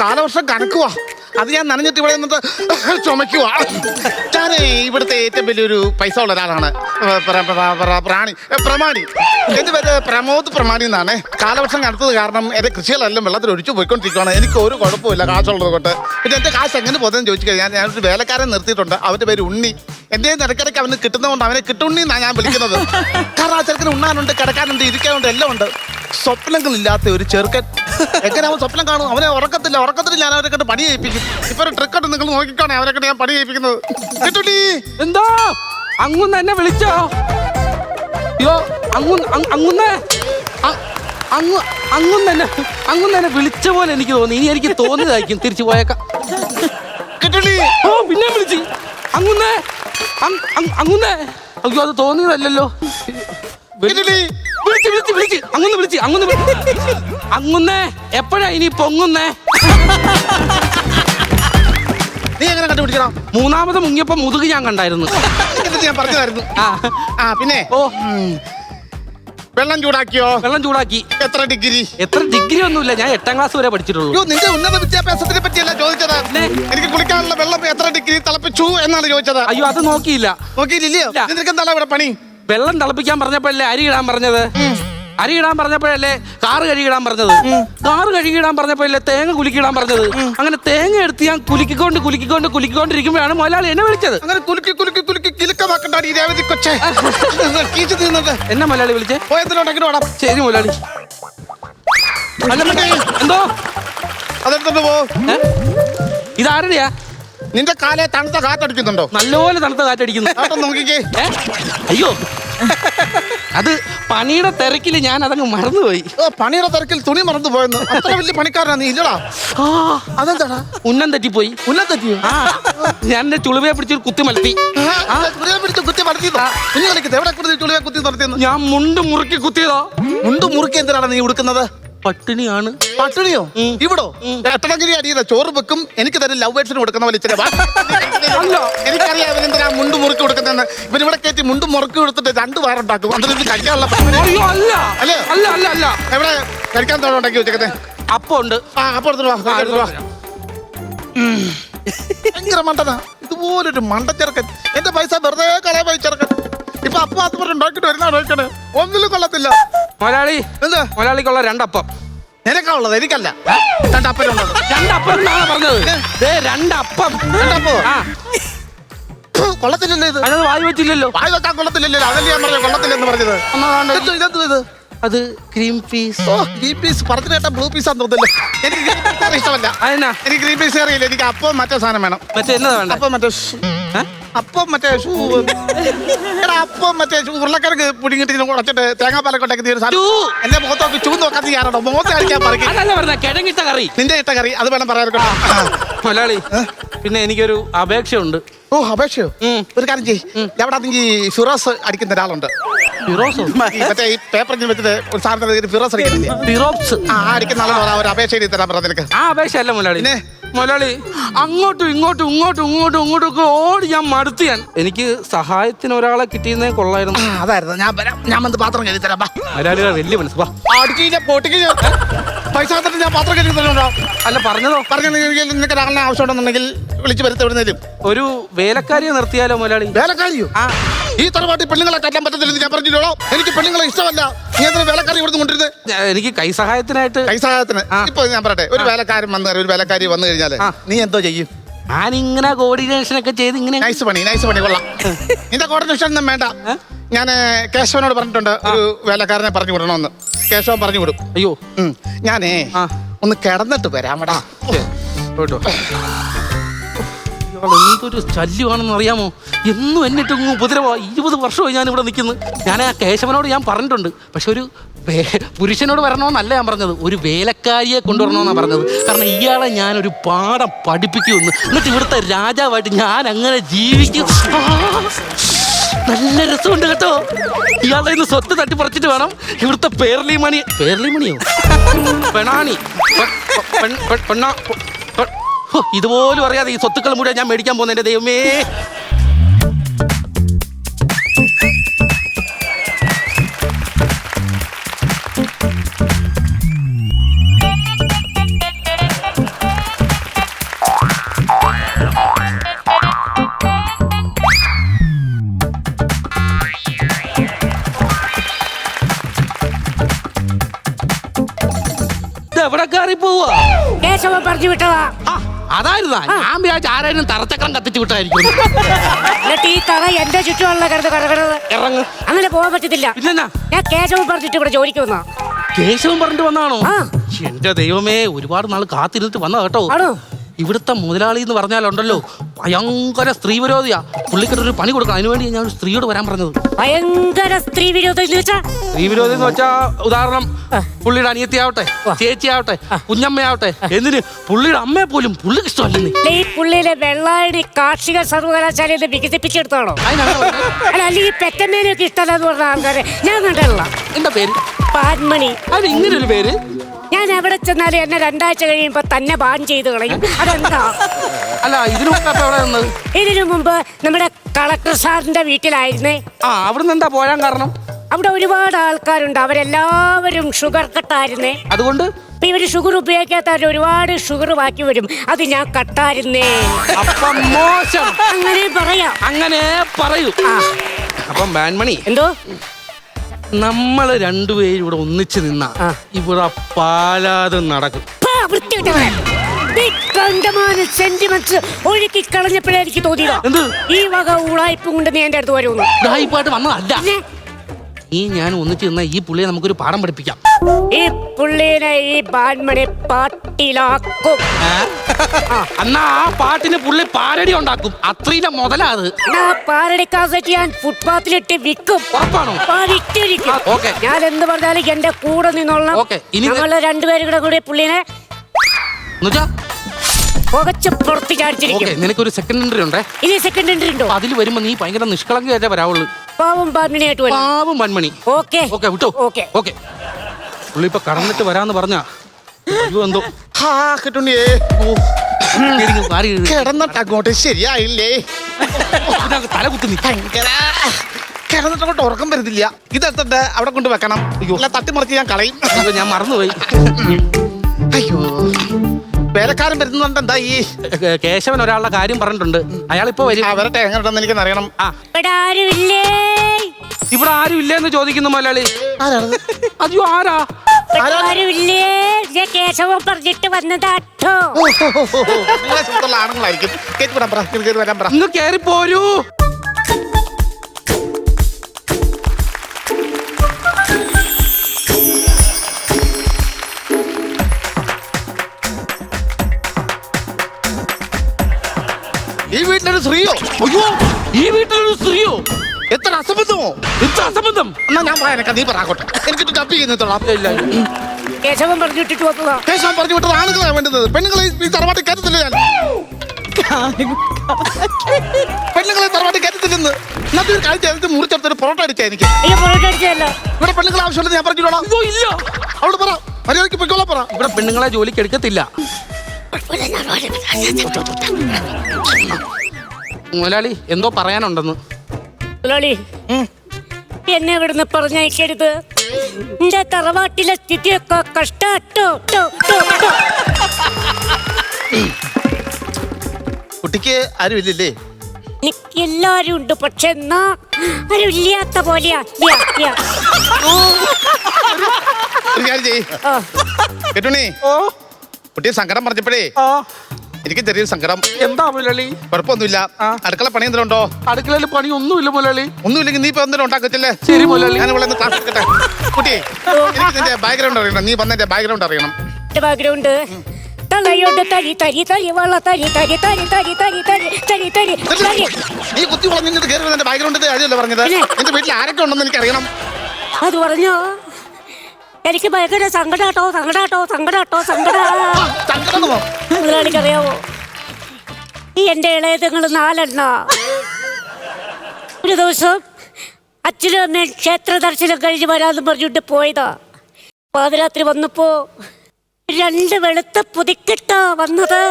കാലവർഷം കനക്കുവാ. അത് ഞാൻ നനഞ്ഞിട്ട് ഇവിടെ നിന്നിട്ട് ചുമക്കുവാ. ഞാൻ ഇവിടുത്തെ ഏറ്റവും വലിയൊരു പൈസ ഉള്ള ഒരാളാണ്. പ്രമാണി. എന്റെ പേര് പ്രമോദ് പ്രമാണി എന്നാണ്. കാലവർഷം കനത്തത് കാരണം എന്റെ കൃഷികളെല്ലാം വെള്ളത്തിൽ ഒഴിച്ചു പോയിക്കൊണ്ടിരിക്കുകയാണ്. എനിക്ക് ഒരു കുഴപ്പമില്ല കാശുള്ളത് കൊണ്ട്. പിന്നെ എന്റെ കാശ് എങ്ങനെ പോകുന്നതെന്ന് ചോദിച്ചു കഴിഞ്ഞാൽ ഞാനൊരു വേലക്കാരൻ നിർത്തിയിട്ടുണ്ട്. അവന്റെ പേര് ഉണ്ണി. എന്റെ ഇടയ്ക്കിടയ്ക്ക് അവന് കിട്ടുന്നതുകൊണ്ട് അവനെ കിട്ടുണ്ണി എന്നാണ് ഞാൻ വിളിക്കുന്നത്. കാരണം ആ ചെറുക്കന് ഉണ്ണാനുണ്ട്, കിടക്കാനുണ്ട്, ഇരിക്കാനുണ്ട്, എല്ലാം ഉണ്ട്. സ്വപ്നങ്ങളില്ലാത്ത ഒരു ചെറുക്കൻ. എങ്ങനെ അവൻ സ്വപ്നം കാണും? അവനെ ഉറക്കത്തിൽ ഞാൻ അവരെ കണ്ട് പണി ചെയ്യിപ്പിക്കും. ഇപ്പൊ ഒരു ട്രിക്കോട്ട് നിങ്ങൾ നോക്കിക്കോണേ, അവരെ കണ്ട് ഞാൻ പണി ചെയ്യിപ്പിക്കുന്നത്. കിട്ടുണ്ണി എന്തോ അങ്ങുന്ന് എന്നെ വിളിച്ചോ? അയ്യോ അങ്ങുന്നേ അങ്ങുന്നെ വിളിച്ച പോലെ എനിക്ക് തോന്നി. ഇനി എനിക്ക് തോന്നിയതായിരിക്കും. തിരിച്ചു പോയേക്കാം. കിട്ടുണ്ണി ഓ പിന്നെ വിളിച്ച് അങ്ങുന്നേ അങ്ങുന്നേ. അയ്യോ അത് തോന്നിയതല്ലോ. അങ്ങുന്നേ എപ്പോഴാ ഇനി പൊങ്ങുന്നേ? നീ എങ്ങനെ കണ്ടുപിടിക്കണം? മൂന്നാമത് മുങ്ങിയപ്പോ മുതുക് ഞാൻ കണ്ടായിരുന്നു. ഞാൻ പറഞ്ഞതായിരുന്നു. പിന്നെ വെള്ളം ചൂടാക്കി. എത്ര ഡിഗ്രി ഒന്നുമില്ല. ഞാൻ 8ാം ക്ലാസ് വരെ പഠിച്ചിട്ടുള്ളൂ. നിന്റെ ഉന്നത വിദ്യാഭ്യാസത്തിനെ പറ്റിയല്ല ചോദിച്ചത്. എനിക്ക് കുളിക്കാനുള്ള വെള്ളം എത്ര ഡിഗ്രി തിളപ്പിച്ചു എന്നാണ് ചോദിച്ചത്. അയ്യോ അത് നോക്കിയില്ലയോ? നിനക്ക് എന്താണ് ഇവിടെ പണി? വെള്ളം തിളപ്പിക്കാൻ പറഞ്ഞപ്പോഴല്ലേ അരി ഇടാൻ പറഞ്ഞത്? അരി ഇടാൻ പറഞ്ഞപ്പോഴല്ലേ കാറ് കഴുകിടാൻ പറഞ്ഞത്? കാറ് കഴുകിടാൻ പറഞ്ഞപ്പോഴല്ലേ തേങ്ങ കുലുക്കിടാൻ പറഞ്ഞത്? അങ്ങനെ തേങ്ങ എടുത്ത് ഞാൻ കുലുക്കിക്കൊണ്ടിരിക്കുമ്പോഴാണ് മുതലാളി എന്നെ വിളിച്ചത്. അങ്ങനെ എന്നെ മുതലാളി വിളിച്ചേ? ശരി മുതലാളി. എന്തോ അതെടുത്തോണ്ട് പോ. ഇതാരുടെയാ? നിന്റെ കാലെ തണുത്ത കാറ്റടിക്കുന്നുണ്ടോ? നല്ലപോലെ തണുത്ത കാറ്റടിക്കുന്നു. നോക്കിക്കേ. അയ്യോ അത് പണിയുടെ തിരക്കില് ഞാൻ അതങ്ങ് മറന്നുപോയി. പണിയുടെ തിരക്കിൽ തുണി മറന്നു പോയെന്ന്. അത്ര വലിയ പണിക്കാരനാ നീ ഇല്ലടാ. അതെന്താടാ? ഉന്നം തെറ്റിപ്പോയി. ഉന്നം തെറ്റിയോ? ഞാൻ എന്റെ ചുളുവയെ പിടിച്ച് കുത്തി മലത്തി. ഞാൻ മുണ്ട് മുറുക്കി കുത്തിയതോ? മുണ്ട് മുറുക്കി എന്തിനാണ് നീ ഉടുക്കുന്നത്? പട്ടിണിയാണ്. പട്ടിണിയോ? ഇവിടോ എട്ടണഗിരി അടിയത ചോറ് വെക്കും. എനിക്ക് തന്നെ ലവ് ബേഡ്സിന് കൊടുക്കുന്ന പോലെ എനിക്കറിയാം ഇവരെന്തിനാ മുണ്ട് മുറുക്കി കൊടുക്കുന്നതെന്ന്. ഇവരിവിടെ കയറ്റി മുണ്ട് മുറുക്കി കൊടുത്തിട്ട് 2 വാറുണ്ടാക്കും. അതിന് കഴിക്കാനുള്ള എവിടെ കഴിക്കാൻ തോന്നുണ്ടാക്കി വെച്ചേ? അപ്പം ഉണ്ട്. അപ്പം എടുത്തിട്ട് വാ. ഭയങ്കര മണ്ടനാ ഇതുപോലൊരു മണ്ടച്ചെറുക്കൻ. എന്റെ പൈസ വെറുതെ കളയാൻ ചെറുക്കൻ. ഇപ്പൊ അപ്പം അത് ഉണ്ടാക്കിട്ട് വരുന്ന നോക്കണേ. ഒന്നിലും കൊള്ളത്തില്ല മുതലാളി. എന്താ മുതലാളിക്കുള്ള 2 അപ്പം. നിനക്കാവുള്ളത് എനിക്കല്ല. 2 അപ്പനുള്ളത്. 2 അപ്പം എന്നാണ് പറഞ്ഞത്. 2 അപ്പം. കൊള്ളത്തില്ലല്ലോ ഇത്. അത് വായി വെച്ചില്ലല്ലോ. വായി വെക്കാൻ കൊള്ളത്തില്ലല്ലോ. അതല്ലേ ഞാൻ പറഞ്ഞ കൊള്ളത്തില്ലെന്ന് പറഞ്ഞത്. അത് ക്രീം പീസ്. ഗ്രീൻ പീസ് പറഞ്ഞു കേട്ട ബ്ലൂ പീസ് ആണെന്ന് തോന്നില്ല. എനിക്ക് ഗ്രീൻ പീസ് ഇഷ്ടമല്ല. എനിക്ക് ഗ്രീൻ പീസ് അറിയില്ല. എനിക്ക് അപ്പം മറ്റേ സാധനം വേണം. മറ്റേ എന്നതാ വേണ്ട? അപ്പം മറ്റേ ഉരുളക്കിഴങ്ങ് പുടിങ്ങിട്ട് കുടച്ചിട്ട് തേങ്ങാപ്പാലൊക്കെ ഉണ്ടാക്കി എന്റെ മുഖത്തൊക്കെ ചൂ നോക്കാത്ത ഞാനാണോ? മുഖത്ത് കഴിക്കാൻ പറയും. കിഴങ്ങിട്ട കറി. നിന്റെ ഇട്ട കറി അത് വേണം പറയാൻ. മലയാളി പിന്നെ എനിക്കൊരു അപേക്ഷയുണ്ട്. ഓ അപേക്ഷയോ? ഒരു കാര്യം ചെയ്യ്. എവിടെ ഫിറോസ് അടിക്കുന്ന ഒരാളുണ്ട്. മറ്റേ ഈ പേപ്പർ വെച്ചിട്ട് ഒരു സാധനത്തിന് ഫിറോസ് അടിക്കുന്ന ആളെ ഒരു അപേക്ഷ എഴുതി തരാൻ പറഞ്ഞ നിനക്ക്. ആ അപേക്ഷ അല്ല മുതലാളി. മുതലാളി അങ്ങോട്ടും ഇങ്ങോട്ടും ഓടി ഞാൻ മടുത്തു. എനിക്ക് സഹായത്തിന് ഒരാളെ കിട്ടിയെന്നേ കൊള്ളായിരുന്നു. അതായിരുന്നു ഞാൻ വന്ന് പാത്രം കഴുകി തരാം. മലയാളിയുടെ വലിയ മനസ്സ്. പൈസ ഞാൻ പാത്രം കഴുകി തരുന്നുണ്ടോ? അല്ല പറഞ്ഞതോ? നിനക്ക് ഒരാളിനെ ആവശ്യമുണ്ടെന്നുണ്ടെങ്കിൽ വിളിച്ചു വരുത്തുന്നതിലും ഒരു വേലക്കാരിയെ നിർത്തിയാലോ മുതലാളി? വേലക്കാരിയോ? ഈ തറവാട്ടി പെണ്ണുങ്ങളെ കറ്റാൻ പറ്റത്തില്ലെന്ന് ഞാൻ പറഞ്ഞില്ലോ. എനിക്ക് പെണ്ണുങ്ങളെ ഇഷ്ടമല്ല. നീ എന്തിനാ വേലക്കാരി ഇവിടുന്ന് കൊണ്ടിരുന്നത്? എനിക്ക് കൈസഹായത്തിന് ഇപ്പൊ ഞാൻ പറയട്ടെ, ഒരു വേലക്കാരൻ ഒരു വേലക്കാരി വന്നു കഴിഞ്ഞാല് നീ എന്തോ ചെയ്യും? ഞാനിങ്ങനെ കോർഡിനേഷൻ ഒക്കെ ചെയ്ത് ഇങ്ങനെ നൈസ് പണി കൊള്ളാം. നിന്റെ കോർഡിനേഷൻ ഒന്നും വേണ്ട. ഞാൻ കേശവനോട് പറഞ്ഞിട്ടുണ്ട് ഒരു വേലക്കാരനെ പറഞ്ഞു വിടണമെന്ന്. കേശവൻ പറഞ്ഞു വിടും. അയ്യോ ഞാനേ ഒന്ന് കിടന്നിട്ട് വരാമടാ. എന്തൊരു ശല്യമാണെന്ന് അറിയാമോ? എന്നും എന്നിട്ട് ഉപദ്രവ. 20 വർഷമായി ഞാൻ ഇവിടെ നിൽക്കുന്നത്. ഞാൻ ആ കേശവനോട് ഞാൻ പറഞ്ഞിട്ടുണ്ട്. പക്ഷെ ഒരു പുരുഷനോട് വരണമെന്നല്ല ഞാൻ പറഞ്ഞത്, ഒരു വേലക്കാരിയെ കൊണ്ടുവരണമെന്നാണ് പറഞ്ഞത്. കാരണം ഇയാളെ ഞാനൊരു പാഠം പഠിപ്പിക്കുമെന്ന്. എന്നിട്ട് ഇവിടുത്തെ രാജാവായിട്ട് ഞാൻ അങ്ങനെ ജീവിക്കും. നല്ല രസമുണ്ട് കേട്ടോ. ഇയാളുടെ ഇന്ന് സ്വത്ത് തട്ടിപ്പറിച്ചിട്ട് വേണം ഇവിടുത്തെ പേർലിമണിയോ പെണാണി ഇതുപോലും അറിയാതെ ഈ സ്വത്തുക്കൾ മുഴുവൻ ഞാൻ മേടിക്കാൻ പോകുന്ന എന്റെ ദൈവമേ. പോവാ? കേശവൻ പറഞ്ഞു വിട്ടതാ. അതായിരുന്നാ ഞാൻ വിചാരിച്ച ആരായാലും തറച്ചക്രം കത്തിച്ചു വിട്ടായിരിക്കും. എന്നിട്ട് ഈ തറ എന്റെ ചുറ്റുമുള്ള കിടക്കുന്നത് ഇറങ്ങ്. അങ്ങനെ പോകാൻ പറ്റത്തില്ല. ഇല്ലെന്നാ ഞാൻ കേശവൻ പറഞ്ഞിട്ട് ഇവിടെ ജോലിക്ക് വന്നാ. കേശവൻ പറഞ്ഞിട്ട് വന്നാണോ? ആ. എന്റെ ദൈവമേ, ഒരുപാട് നാൾ കാത്തിരുന്നിട്ട് വന്ന കേട്ടോ. ആണോ? ഇവിടുത്തെ മുതലാളി എന്ന് പറഞ്ഞാലുണ്ടല്ലോ ഭയങ്കര സ്ത്രീ വിരോധിയാ. പുള്ളിക്കൊരു ഒരു പണി കൊടുക്കണം. അതിനുവേണ്ടി ഞാൻ ഒരു സ്ത്രീയോട് വരാൻ പറഞ്ഞത്. ഭയങ്കര സ്ത്രീ വിരോധം എന്ന് വെച്ചാ സ്ത്രീ വിരോധി എന്ന് വെച്ചാ ഉദാഹരണം പുള്ളിയുടെ അനിയത്തിയാവട്ടെ, ചേച്ചിയാവട്ടെ, കുഞ്ഞമ്മയാവട്ടെ, എന്തിന് പുള്ളിയുടെ അമ്മയെ പോലും പുള്ളിക്ക് ഇഷ്ടമല്ലെന്ന്. ഈ പുള്ളിയിലെ വെള്ളായണി കാർഷിക സർവകലാശാലയിൽ വികസിപ്പിച്ചെടുത്താണോ? അല്ല, ഈ പെറ്റമ്മേനെയൊക്കെ ഇഷ്ടമല്ലെന്ന് പറഞ്ഞ ആൾക്കാരെ ഞാൻ കണ്ടില്ല. എന്താ പേര്? പാൻമണി. അത് ഇങ്ങനെ ഒരു പേര്? ഞാൻ എവിടെ ചെന്നാലും എന്നെ 2 ആഴ്ച കഴിയുമ്പോ തന്നെ ബാൻ ചെയ്ത് കളയും. അതെന്താ? അല്ല, ഇതിനു മുമ്പ് അപ്പൊ എവിടെ നിന്നത്? ഇതിനു മുമ്പ് നമ്മുടെ കളക്ടർ സാറിന്റെ വീട്ടിലായിരുന്നേ. അവിടുന്ന് എന്താ പോരാൻ കാരണം? അവിടെ ഒരുപാട് ആൾക്കാരുണ്ട്. അവരെല്ലാവരും ഷുഗർ കട്ടായിരുന്നേ. അതുകൊണ്ട് ഇപ്പൊ ഇവര് ഷുഗർ ഉപയോഗിക്കാത്തവര് ഒരുപാട് ഷുഗർ ബാക്കി വരും. അത് ഞാൻ കട്ടായിരുന്നേ. അപ്പം മോശം. അങ്ങനെ പറയാം. അങ്ങനെ പറയൂ. അപ്പം ബാൻമണി, എന്തോ നമ്മള് രണ്ടുപേരും ഇവിടെ ഒന്നിച്ച് നിന്നാ ഇവിടെ പാലാതെ നടക്കും. സെന്റിമെന്റ്സ് ഒഴുക്കി കളഞ്ഞപ്പോഴേ എനിക്ക് തോന്നിയതാ എന്ത് ഈ വക ഉളായ്പ കൊണ്ട് നീ എന്റെ അടുത്ത് വരുമെന്ന്. ഉടായിപ്പായിട്ട് വന്നതല്ല. ഈ ഞാൻ ഒന്നിച്ച് നിന്നാ ഈ പുള്ളിയെ നമുക്കൊരു പാഠം പഠിപ്പിക്കാം. ഈ പുള്ളിനെ ഈ ബാൻമണി പാട്ടിലാക്കും. എന്നാ ആ പാട്ടിന് പുള്ളി പാരടി ഉണ്ടാക്കും. അത്രയും മുതലാ അത്. പാരടി കാസറ്റ് ഞാൻ ഫുട്പാത്തിലിട്ട് വിൽക്കും. ഉറപ്പാണോ? ഓക്കെ. ഞാൻ എന്ത് പറഞ്ഞാലും എന്റെ കൂടെ നിന്നോളണം. ഞങ്ങള് രണ്ടുപേരും കൂടെ പുള്ളിനെ പുകച്ച് പുറത്ത് ചാടിച്ചിരിക്കും. നിനക്കൊരു സെക്കൻഡ് എൻട്രി ഉണ്ടേ. ഇനി സെക്കൻഡ് എൻട്രി ഉണ്ടോ? അതിൽ വരുമ്പോ നീ ഭയങ്കര നിഷ്കളങ്കയായിട്ടേ വരാവുള്ളൂ. പാവം ബാൻമണിയായിട്ട് വരും. പാവം ബാൻമണി. ഓക്കെ ഓക്കെ വിട്ടോ. Okay okay. പുള്ളി ഇപ്പൊ കടന്നിട്ട് വരാന്ന് പറഞ്ഞാ എന്തോ കിടന്നിട്ടങ്ങോട്ട് ശരിയായില്ലേ? തല കുത്തി കിടന്നിട്ടങ്ങോട്ട് ഉറക്കം വരുന്നില്ല. ഇതെടുത്തിട്ട് അവിടെ കൊണ്ട് വെക്കണം. അല്ല തട്ടിമറിച്ച് ഞാൻ കളയും. ഞാൻ മറന്നുപോയി. അയ്യോ, വേലക്കാരൻ വരുന്നുണ്ട്. എന്താ ഈ കേശവൻ ഒരാളുടെ കാര്യം പറഞ്ഞിട്ടുണ്ട്. അയാളിപ്പോ വരും. വരട്ടെ, എങ്ങനെയുണ്ടെന്ന് എനിക്ക് അറിയണം. ഇവിടെ ആരും ഇല്ലേന്ന് ചോദിക്കുന്നു മുതലാളി. അയ്യോ, ആരാ? കേശവൻ പറഞ്ഞിട്ട് വന്നതാട്ടോ. ആണുങ്ങളായിരിക്കും. വരാൻ പറ. ഇങ്ങ് കേറി പോരൂ. ഈ വീട്ടിലൊരു സ്ത്രീയോ? അയ്യോ, ഈ വീട്ടിലൊരു സ്ത്രീയോ? എത്ര അസംബന്ധമോ? എത്ര അസംബന്ധം? എന്നാ ഞാൻ പറയാനൊക്കെ നീ പറയാകോട്ടെ. എനിക്കിട്ട് ടപ്പ് ചെയ്യുന്നോളാം. കേശവൻ പറഞ്ഞിട്ടിട്ട് വന്നതാ. കേശവൻ പറഞ്ഞു വിട്ടത് ആണുങ്ങളാണ് വേണ്ടുന്നത്. പെണ്ണുങ്ങളെ ഈ തറവാട്ടിൽ കയറ്റത്തില്ല ഞാൻ. പെണ്ണുങ്ങളെ തറവാട്ടിൽ കയറ്റത്തില്ലെന്ന്. ഇന്നത്തെ ഒരു കാഴ്ച മുറിച്ചെടുത്തൊരു പൊറോട്ട അടിച്ചാ എനിക്ക്. ഇവിടെ പെണ്ണുങ്ങൾ ആവശ്യമുള്ളത് ഞാൻ പറഞ്ഞിട്ടുള്ളൂ. ഇല്ല, അവിടെ പറ, മര്യാദയ്ക്ക് പൊയ്ക്കോളാം പറ. ഇവിടെ പെണ്ണുങ്ങളെ ജോലിക്ക് എടുക്കത്തില്ല. മുതലാളി എന്തോ പറയാനുണ്ടെന്ന്. മുതലാളി, എന്നെ ഇവിടുന്ന് പറഞ്ഞയക്കരുത്. എന്റെ തറവാട്ടിലെ സ്ഥിതിയൊക്കെ കഷ്ടാട്ടോ. കുട്ടിക്ക് ആരും ഇല്ലല്ലേ? എനിക്ക് എല്ലാരും ഉണ്ട്, പക്ഷെ എന്നാ ആരും ഇല്ലാത്ത പോലെയാ. കേട്ടുണി, കുട്ടിയെ സങ്കടം പറഞ്ഞപ്പോഴേ എനിക്ക് ചെറിയൊരു സങ്കടം. എന്താ മുതലാളി? കുഴപ്പമൊന്നുമില്ല. അടുക്കള പണി എന്തെങ്കിലും ഉണ്ടോ? അടുക്കളയിൽ പണി ഒന്നുമില്ല മുതലാളി. ഒന്നുമില്ലെങ്കിൽ നീ ഇപ്പൊ എന്തെങ്കിലും ഉണ്ടാക്കത്തില്ലേ? ശരി മുതലാളി. ഞാൻ ഇവിടെ താമസിക്കട്ടെ. കുട്ടിയെ, എനിക്ക് നിന്റെ ബാക്ക്ഗ്രൗണ്ട് അറിയണം. നീ വന്നതിന്റെ ബാക്ക്ഗ്രൗണ്ട് അറിയണം. ബാക്ക്ഗ്രൗണ്ട് നീ കുത്തി വളഞ്ഞിട്ട് കയറി എന്റെ ബാക്ക്ഗ്രൗണ്ടിന്റെ കാര്യമല്ലേ പറഞ്ഞത്? എന്റെ വീട്ടിൽ ആരൊക്കെ ഉണ്ടെന്ന് എനിക്ക് അറിയണം. അത് പറഞ്ഞോ? എനിക്ക് ഭയങ്കര സങ്കടാട്ടോ. മുതലാളിക്കറിയാവോ, ഈ എന്റെ ഇളയതുങ്ങൾ 4 ഒരു ദിവസം അച്ഛനും അമ്മയും ക്ഷേത്ര ദർശനം കഴിഞ്ഞ് വരാന്ന് പറഞ്ഞിട്ട് പോയതാ. പാതിരാത്രി വന്നപ്പോ 2 വെളുത്ത പുതിക്കിട്ടാ വന്നത്.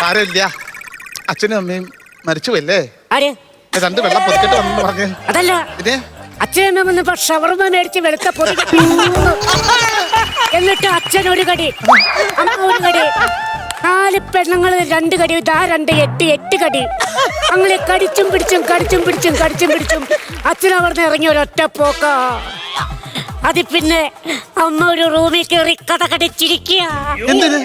ആരില്ല, അച്ഛനും അമ്മയും മരിച്ചുവല്ലേ? ആര്? 2 വെള്ളം പുതിക്കിട്ട് വന്നു പറഞ്ഞു. അതല്ല, അച്ഛനമ്മ വന്നപ്പോ ഷവർമ മേടിച്ച് വെളുത്ത പൊതിക്കിട്ടു. എന്നിട്ട് അച്ഛൻ ഒരു കടി, അമ്മ ഒരു കടി, 4 പെണ്ണുങ്ങൾ 2 കടി, 8 കടി. അങ്ങനെ കടിച്ചും പിടിച്ചും അച്ഛൻ അവിടെ നിന്ന് ഇറങ്ങി ഒരൊറ്റ പോക്ക. അത് പിന്നെ അമ്മ ഒരു റൂമിൽ കയറി കഥ കടിച്ചിരിക്കുക. എന്തിന്?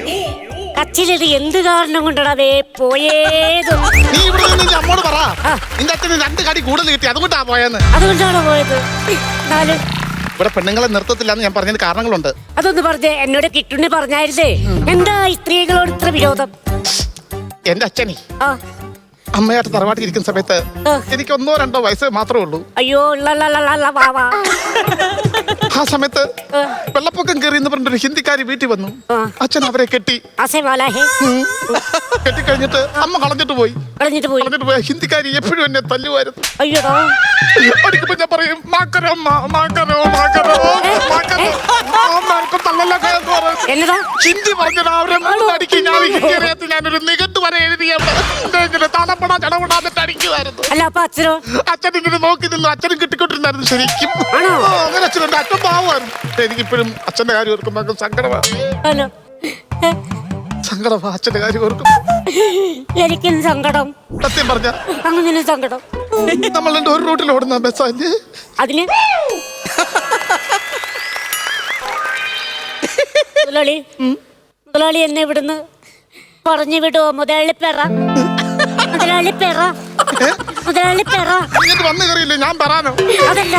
അച്ഛനത് എന്ത് കാരണം കൊണ്ടാണേ പോയേത്? നീ ഇവിടെ നിന്ന് നിന്റെ അമ്മോട് പറ, നിന്റെ അച്ഛന് 2 കടി കൂടുതൽ കിട്ടി, അതുകൊണ്ടാ പോയെന്ന്. അതുകൊണ്ടാണോ പോയത്? എന്നാലും ഇവിടെ പെണ്ണുങ്ങളെ നിർത്തത്തില്ലെന്ന് ഞാൻ പറഞ്ഞതിന് കാരണങ്ങളുണ്ട്. അതൊന്ന് പറഞ്ഞേ. എന്നോട് കിട്ടുണ്ണി പറഞ്ഞായിരുന്നേ, എന്താ ഈ സ്ത്രീകളോട് ഇത്ര വിരോധം? എന്റെ അച്ഛനെ ആ അമ്മയായിട്ട് തറവാട്ടിൽ ഇരിക്കുന്ന സമയത്ത് എനിക്ക് 1 or 2 വയസ്സ് മാത്രമേ ഉള്ളൂ. അയ്യോ വാവാ. ആ സമയത്ത് വെള്ളപ്പൊക്കം കയറി എന്ന് പറഞ്ഞൊരു ഹിന്ദിക്കാരി വീട്ടിൽ വന്നു. അച്ഛൻ അവരെ കെട്ടി. കെട്ടിക്കഴിഞ്ഞിട്ട് അമ്മ കളഞ്ഞിട്ട് പോയി. ഹിന്ദിക്കാരി എപ്പോഴും എന്നെ തല്ലുമായിരുന്നു. അയ്യോടാ. അടിക്കുമ്പോ ഞാൻ പറയും മാക്കരോ മാക്കരോ മാക്കരോ മാക്കരോ. എന്നതാ ഹിന്ദി പറഞ്ഞത് അവരെ അടിക്കും. ഞാനൊരു നികട്ട് വരെ എഴുതിയാണ് തടപട ചടപടാന്നിട്ട് അടിക്കുമായിരുന്നു. അല്ല അപ്പൊ അച്ഛനോ? അച്ഛൻ ഇങ്ങനെ നോക്കി നിന്നു. അച്ഛനും കിട്ടിക്കൊണ്ടിരുന്നായിരുന്നു ശരിക്കും. അങ്ങനെ അച്ഛനുണ്ട്. അച്ഛൻ പാവമായിരുന്നു. എനിക്കിപ്പോഴും അച്ഛന്റെ കാര്യം ഓർക്കുമ്പോ സങ്കടമാണ്. സങ്കടമാ അച്ഛന്റെ കാര്യം ഓർക്കും. എനിക്കും സങ്കടം. സത്യം പറഞ്ഞ അങ്ങനെ സങ്കടം. നമ്മൾ ഒരു റൂട്ടിൽ ഓടുന്ന ബസ്സല്ലേ അതിന് മുതലാളി എന്നെ ഇവിടുന്ന് പറഞ്ഞു വിടുവോ? മുതലാളിപ്പെറ വന്നു കയറിയില്ലേ ഞാൻ പറയാനോ? അതല്ല,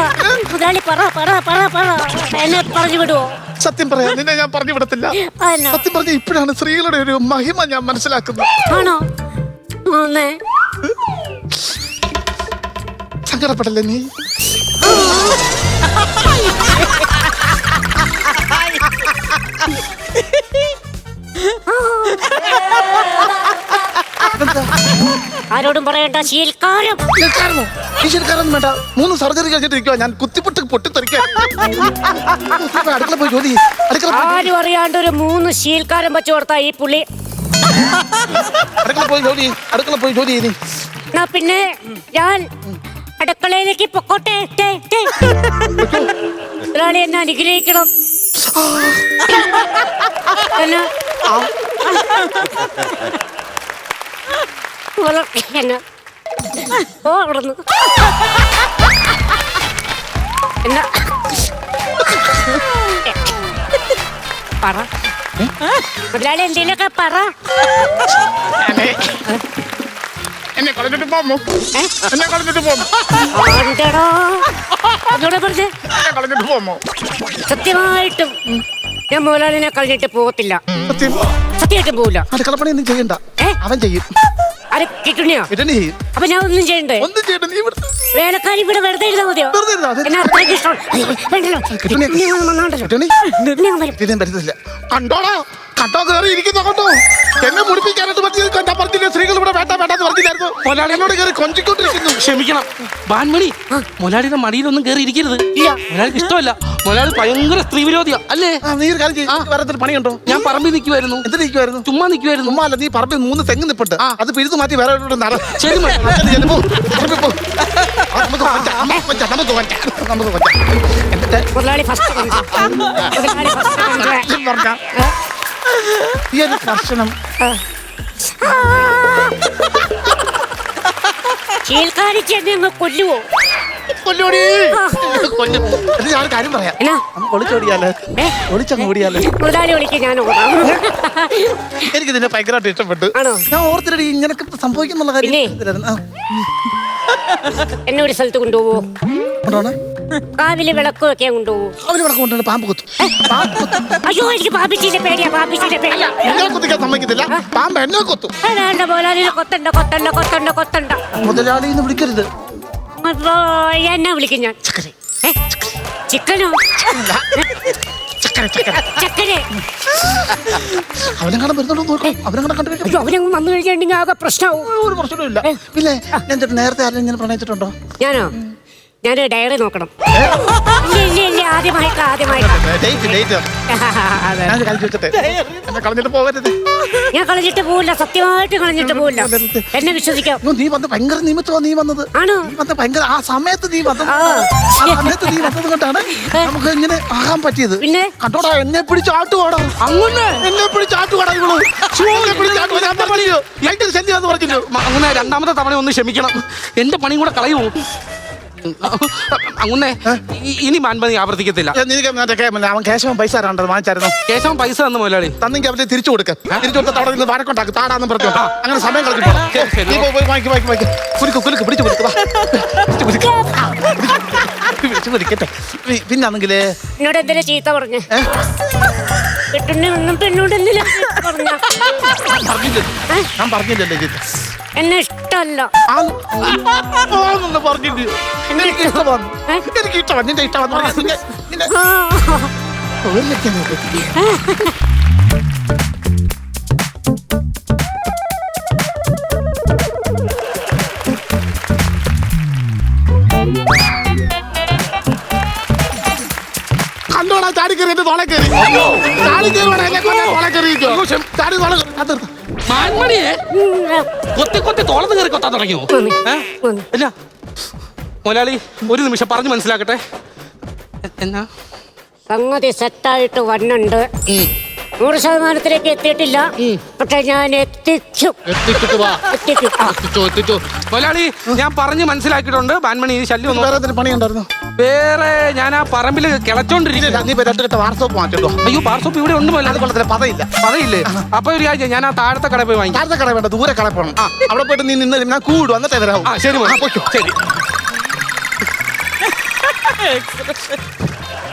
മുതലാളി പറ എന്നെ പറഞ്ഞു വിടുവോ? സത്യം പറയാം, നിന്നെ ഞാൻ പറഞ്ഞു വിടത്തില്ല. സത്യം പറഞ്ഞ ഇപ്പോഴാണ് സ്ത്രീകളുടെ ഒരു മഹിമ ഞാൻ മനസ്സിലാക്കുന്നത്. ആണോ? സങ്കടപ്പെടല്ലേ നീ? ആരോടും പറയണ്ട. ശീൽക്കാരം വേണ്ട. 3 സർജറി കഴിച്ചിട്ടിരിക്കുക. ഞാൻ കുത്തിപ്പൊട്ട് പൊട്ടിത്തെറിക്കാൻ. അടുക്കള പോയി ജോലി. ആരും അറിയാണ്ട് ഒരു 3 ശീൽക്കാരം വെച്ചു കൊടുത്താ ഈ പുള്ളി. അടുക്കള പോയി ജോലി ചെയ്തി. പിന്നെ ഞാൻ അടുക്കളയിലേക്ക് പൊക്കോട്ടെ. ഒരാളെ എന്നെ അനുഗ്രഹിക്കണം. ഓ അവിടുന്ന് എന്നാ പറ മുതലാളി, എന്തേലൊക്കെ പറ. എന്നെ കളഞ്ഞിട്ട് പോമോ? കളഞ്ഞിട്ട് പോമോ? സത്യമായിട്ടും ഞാൻ മുതലാളിനെ കളഞ്ഞിട്ട് പോകത്തില്ല. സത്യമായിട്ടും പോവില്ല. അടുക്കളപ്പണി ഒന്നും ചെയ്യണ്ട, അവൻ ചെയ്യും. അത് കിട്ടുണ്ണിയോ? അപ്പൊ ഞാൻ ഒന്നും ചെയ്യണ്ടേ? വേലക്കാരി ഇവിടെ വെറുതെ ഇരുന്നാ മതിയോ? എന്നെ അത്രയ്ക്ക് ഇഷ്ടം കണ്ടോടാ, കണ്ടോ കയറി ഇരിക്കുന്ന കണ്ടോ? എന്നെ മുടിപ്പിക്കാനായിട്ട് പറഞ്ഞില്ലേ? സ്ത്രീകൾ ഇവിടെ വേണ്ട വേണ്ടെന്ന് പറഞ്ഞില്ലായിരുന്നു. എന്നോട് കയറി കൊഞ്ചിക്കൊണ്ടിരിക്കുന്നു. ക്ഷമിക്കണം ബാൻമണി, മുതലാളിയുടെ മടിയിലൊന്നും കയറി ഇരിക്കരുത്. മുതലാളിക്ക് ഇഷ്ടമല്ല. മുതലാളി ഭയങ്കര സ്ത്രീ വിരോധിയാ അല്ലേ? നീ ഒരു കാര്യം ചെയ്യ്. വേറെ പണിയുണ്ടോ? ഞാൻ പറമ്പിൽ നിൽക്കുമായിരുന്നു. എന്ത് നിൽക്കുമായിരുന്നു? ചുമ്മാ നിൽക്കുമായിരുന്നു. ചുമ്മാ അല്ല, നീ പറമ്പിൽ 3 തെങ്ങ് നിൽപ്പുണ്ട്. അത് പിഴുതു മാറ്റി വേറെ ശരി മുതലാളി ഫസ്റ്റ് ഈ ഒരു കർശനം ചീൽക്കാരിച്ച് എന്നെ അങ്ങ് കൊല്ലുവോ? ഞാൻ കാര്യം പറയാം. ഒളിച്ചങ്ങ് ഓടിയാലോ? മുതലാളി വിളിക്കും, ഞാൻ ഓടാം. എനിക്ക് ഇതിനെ ഭയങ്കരമായിട്ട് ഇഷ്ടപ്പെട്ടു. ഞാൻ ഓർത്തിരടി ഇങ്ങനൊക്കെ സംഭവിക്കുന്നുള്ള കാര്യം. എന്നെ ഒരു സ്ഥലത്ത് കൊണ്ടുപോവോ? കാവില് വിളക്ക് വെക്കാൻ കൊണ്ടുപോവോ? വിളക്ക് കൊണ്ടുപോയി പാമ്പ് കുത്തും. അയ്യോ, എനിക്ക് പാമ്പിച്ചിന്റെ പേടിയാ. എന്നെ കുത്തിക്കാൻ സമ്മതിക്കത്തില്ല. പാമ്പ് എന്നെ കൊത്തും. മുതലാളിനെ കൊത്തണ്ട. മുതലാളി എന്ന് വിളിക്കരുത്. എന്നാ വിളിക്കും ഞാൻ? ചിക്കനോ? ചക്കരെ. അവനെങ്ങനെ വരുന്നുണ്ടോ നോക്കാം. അവനെങ്ങനെ കണ്ടു. അവനങ്ങ് വന്നു കഴിഞ്ഞിട്ടുണ്ടെങ്കിൽ ആകെ പ്രശ്നമാവും. ഒരു പ്രശ്നമില്ല. പിന്നെ ഞാൻ നേരത്തെ ആരെങ്കിലും ഇങ്ങനെ പ്രണയിച്ചിട്ടുണ്ടോ? ഞാനൊരു ഡയറി നോക്കണം. ആദ്യമായിട്ട് ഞാൻ കളഞ്ഞിട്ട് പോവില്ല. സത്യമായിട്ട് കളഞ്ഞിട്ട് പോവില്ല. എന്നെ വിശ്വസിക്കാം. നീ വന്ന് ഭയങ്കര നിമിത്തമാണ് നീ വന്നത്. ആണോ? ഭയങ്കര ആ സമയത്ത് നീ വന്നത്. കൊണ്ടാണ് നമുക്ക് ഇങ്ങനെ ആകാൻ പറ്റിയത്. പിന്നെ കണ്ടോടാ, എന്നെ പിടിച്ച് ആട്ടുവാടാ. അങ്ങനെ എന്നെ പിടിച്ച് ആട്ടുവാടാ ഇവള്. അങ്ങനെ 2ാമത്തെ തവണ ഒന്ന് ക്ഷമിക്കണം. എന്റെ പണിയും കൂടെ കളയുമോ? അങ്ങുന്നേ ഇനി മാൻപതി ആവർത്തിക്കത്തില്ല. നിനക്ക് മറ്റേ അവൻ കേശവൻ പൈസ തരാണ്ടത് വാങ്ങിച്ചായിരുന്നു. കേശവൻ പൈസ തന്നു മുതലാളി. തന്നെങ്കിൽ അവരെ തിരിച്ചു കൊടുക്ക. തിരിച്ചു കൊടുത്ത അവിടെ നിന്ന് വഴക്കുണ്ടാക്കും. താടാന്ന് പറഞ്ഞു അങ്ങനെ സമയം കളഞ്ഞു. ശരി. പിന്നാണെങ്കിലേ എന്നോട് എന്തിനാ ചീത്ത പറഞ്ഞേ? പെണ്ണും പെണ്ണോട് എന്തിനാ പറഞ്ഞ? ഞാൻ പറഞ്ഞില്ലല്ലേ ചേച്ചി, എന്നെ ഇഷ്ടമല്ല. പറഞ്ഞില്ല. എനിക്ക് ഇഷ്ടമാണ്. എനിക്ക് ഇഷ്ടമാണ്. നിന്റെ ഇഷ്ടമാണ്. കണ്ടോടാ ചാടി കയറി എന്റെ തോളെ കയറി. ചാടി കയറി എന്നെ തോളെ കയറിയിരിക്കോ? ചാടി തോളെ മാൻമണിയെ കൊത്തി കൊത്തി തോളത്ത് കയറി കൊത്താൻ തുടങ്ങിയോ? അല്ല മുതലാളി ഒരു നിമിഷം പറഞ്ഞു മനസ്സിലാക്കട്ടെ. എന്നാ സംഗതി സെറ്റായിട്ട് വന്നുണ്ട്. 100% എത്തിയിട്ടില്ല. പക്ഷെ ഞാൻ എത്തിക്കും. മുതലാളി ഞാൻ പറഞ്ഞ് മനസ്സിലാക്കിയിട്ടുണ്ട്. ബാൻമണി ഈ ശല്യം ഒന്നും. വേറെ പണി ഉണ്ടായിരുന്നു. വേറെ ഞാൻ ആ പറമ്പിൽ കിളച്ചോണ്ടിരിക്കും. നീ രണ്ടു കെട്ട വാട്സപ്പ് മാറ്റോ? അയ്യോ പാർസോപ്പ് ഇവിടെ ഉണ്ട് മുതലാളി. കൊള്ളത്തില്ല, പതയില്ല. പറയില്ലേ? അപ്പൊ ഒരു കാര്യം ഞാൻ ആ താഴത്തെ കടയിൽ പോയി വാങ്ങിക്കാം. താഴത്തെ കട വേണ്ട, ദൂരെ കട പോകണം. അവിടെ പോയിട്ട് നീ നിന്ന് ഞാൻ കൂടും എന്നിട്ടേ വരാവും. ശരി പോയിക്കോ. ശരി.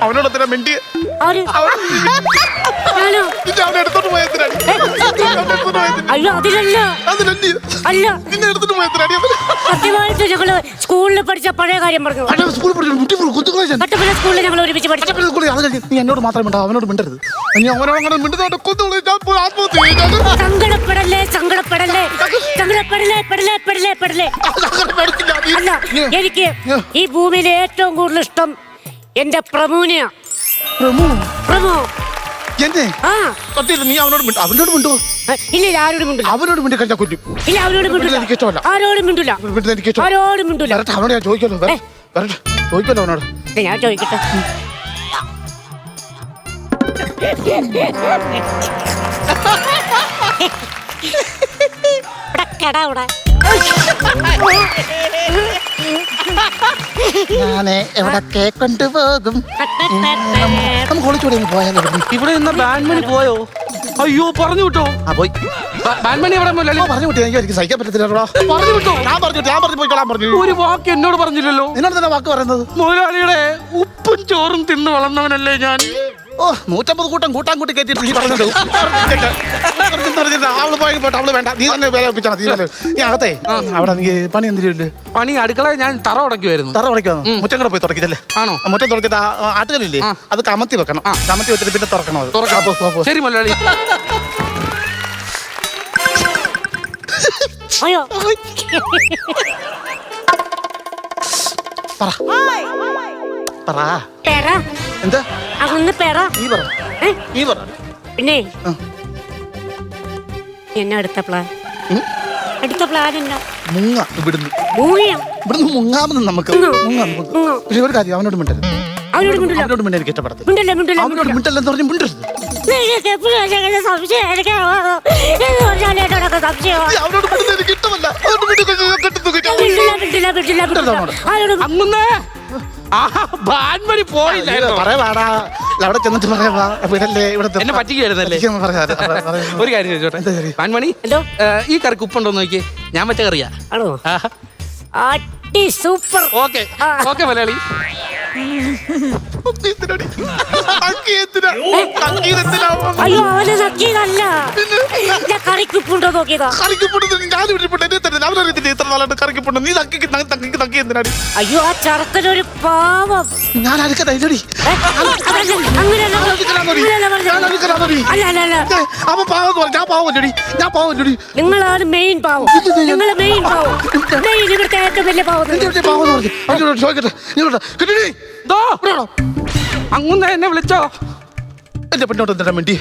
അവനോട് എന്തിനാ മിണ്ടി? ആര്? ഞാനോ? അവനെ എടുത്തോട്ട് പോയതിനാടി. അയ്യോ അതിലല്ല. അല്ല, നിന്നെ എടുത്തിട്ട് പോയതിനാടി. സത്യമായിട്ട് ഞങ്ങള് സ്കൂളിൽ പഠിച്ച പഴയ കാര്യം പറഞ്ഞു. സ്കൂളിൽ പഠിച്ചു കട്ടപ്പന സ്കൂളിൽ ഞങ്ങൾ ഒരുമിച്ച് പഠിച്ചു. നീ എന്നോട് മാത്രം മിണ്ടാ, അവനോട് മിണ്ടരുത്. നീ അവനോട് അങ്ങനെ മിണ്ടുന്നോട്ട് ആത്മഹത്യ ചെയ്തു. സങ്കടപ്പെടല്ലേ സങ്കടപ്പെടല്ലേ സങ്കടപ്പെടലേ പെടലേ പെടലേ പെടലേ. അല്ല, എനിക്ക് ഈ ഭൂമിയിൽ ഏറ്റവും കൂടുതൽ ഇഷ്ടം എന്റെ പ്രമുനെയാ. പ്രമു എന്നെ നീ അവനോട് അവനോട് മിണ്ടുവോ? ഇല്ല, ആരോടും മിണ്ടില്ല. അവനോട് മിണ്ടി കഴിഞ്ഞാൽ കൊല്ലും. ഇല്ല, അവരോട് മിണ്ടില്ല. എനിക്ക് ഇഷ്ടമല്ല. ആരോടും മിണ്ടില്ല. എനിക്ക് ഇഷ്ടം. ആരോടും മിണ്ടില്ല. വരട്ടെ, അവനോട് ഞാൻ ചോദിക്കല്ലോ. വരട്ടെ, ചോദിക്കല്ലോ അവനോട്. ഞാൻ ചോദിക്കട്ടെ. ഞാന് എവിടൊക്കെ കൊണ്ടുപോകും. നമുക്ക് ഒളിച്ചൂടെ പോയാലോ? ഇവിടെ നിന്ന് ബാൻമണി പോയോ? അയ്യോ പറഞ്ഞു വിട്ടോ. പോയി. ബാൻമണി എവിടെ പറഞ്ഞു വിട്ടു. എനിക്ക് സഹിക്കാൻ പറ്റത്തില്ല. പറഞ്ഞു വിട്ടോ? ഞാൻ പറഞ്ഞു പോയിക്കോളാൻ പറഞ്ഞു. ഒരു വാക്ക് എന്നോട് പറഞ്ഞില്ലല്ലോ. എന്നോട് തന്നെ വാക്ക് പറയുന്നത്. മുതലാളിയുടെ ഉപ്പും ചോറും തിന്ന് വളർന്നവനല്ലേ ഞാൻ. 150 കൂട്ടം കൂട്ടാൻ കൂട്ടി കയറ്റിട്ട് നീ പറഞ്ഞത്. അവള് പോയി പോട്ടെ, അവള് വേണ്ട. നീ തന്നെ വേല ഒപ്പിച്ചാ. നീ അകത്തെ അവിടെ നീ പണി എന്തില്ലേ? പണി അടുക്കള ഞാൻ തറ ഉടക്കുമായിരുന്നു. തറ ഉടയ്ക്കാന്ന് മുറ്റം കൂടെ പോയി തുറക്കില്ലേ? ആണോ? മുറ്റം തുറച്ചിട്ട് ആട്ടുകളില്ലേ, അത് കമത്തി വെക്കണം. കമത്തി വെച്ചിട്ട് പിന്നെ തുറക്കണം. അത് തുറക്കാം. ശരി മുതലാളി. അയ്യോ പറ. പേര എന്താ അതൊന്ന് പേര. നീ പറ. പിന്നെ എന്നാ അടുത്ത പ്ലാൻ? അടുത്ത പ്ലാൻ എന്നാ? മുങ്ങ ഇവിടുന്ന്. ഇവിടുന്ന് മുങ്ങാമെന്ന് നമുക്ക്. പക്ഷെ ഒരു കാര്യം, അവനോട് മിണ്ടരുത്. അവനോട് മിണ്ടില്ല. അവനോട് മിണ്ടി എനിക്ക് ഇഷ്ടപ്പെടത്തില്ല. അവനോട് മിണ്ടല്ലെന്ന് പറഞ്ഞ് മിണ്ടരുത്. അവനോട് മിണ്ടുന്നത് എനിക്ക് ഇഷ്ടമല്ല. ബാൻമണി പോയില്ലായിരുന്നോ? പറയാടാ, അവിടെ ചെന്നിട്ട് പറയാ. വിടല്ലേ, ഇവിടെ എന്നെ പറ്റിക്കായിരുന്നല്ലേ? ഒരു കാര്യം ചോദിച്ചോട്ടെ ബാൻമണി, ഈ കറിക്ക് ഉപ്പുണ്ടോ നോക്കിയേ. ഞാൻ വെച്ച കറിയാ. ആണോ? സൂപ്പർ. Okay okay Malayali. അയ്യോ അവന് നക്കിയതല്ല, കറിക്കുപ്പുണ്ടോ നോക്കിയതാ. അയ്യോ ആ ചെറുക്കനൊരു പാവം. ഞാൻ അടുക്കതല്ലടി. അവൻ പാവം. ഞാൻ പാവല്ലടി. ഞാൻ പാവല്ലടി. നിങ്ങളാണ് മെയിൻ പാവം. നിങ്ങള് മെയിൻ പാവം. ഇവിടുത്തെ ഏറ്റവും വലിയ പാവം. അങ്ങുന്ന എന്നെ വിളിച്ചോ? എന്റെ പെണ്ണോട് എന്തിനാ മിണ്ടി?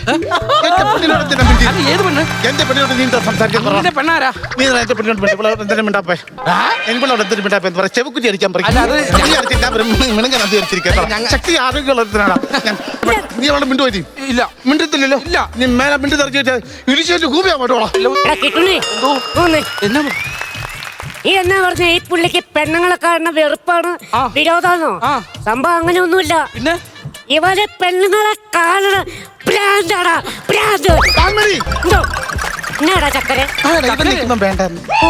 ഏത് പെണ്ണ്? എന്റെ പെണ്ണോട് നീ സംസാരിക്കാൻ പെണ്ണാരാ? നീ എന്റെ പെണ്ണോട് എന്തിനാ മിണ്ടാപ്പേ? എനിക്കുള്ളവിടെ എന്തിനു മിണ്ടാപ്പേ എന്ന് പറയാം. ചെവുക്കുറ്റി അടിക്കാൻ പറയും. ശക്തി ആരോഗ്യമുള്ളതിനാണ്. നീ അവിടെ മിണ്ടു പോയി? ഇല്ല. മിണ്ടത്തില്ലല്ലോ. ഇല്ല. നീ മേലെ മിണ്ടി തെറിച്ച് ഇടിച്ചു കൂപ്പിയാ പോട്ടോളാം. ഈ എന്നാ പറഞ്ഞ ഈ പുള്ളിക്ക് പെണ്ണുങ്ങളെ കാണുന്ന വെറുപ്പാണ്, ആ. വിരോധാന്നോ? ആ. സംഭവം അങ്ങനെയൊന്നുമില്ല. പിന്നെ ഇവന് പെണ്ണുങ്ങളെ കാണണ ഭ്രാന്താടാ, ഭ്രാന്ത്. താൻമതി. എന്തോ? എന്നാടാ ചക്കരെ? ഇവൻ നിൽക്കുമ്പം വേണ്ട. ഓ,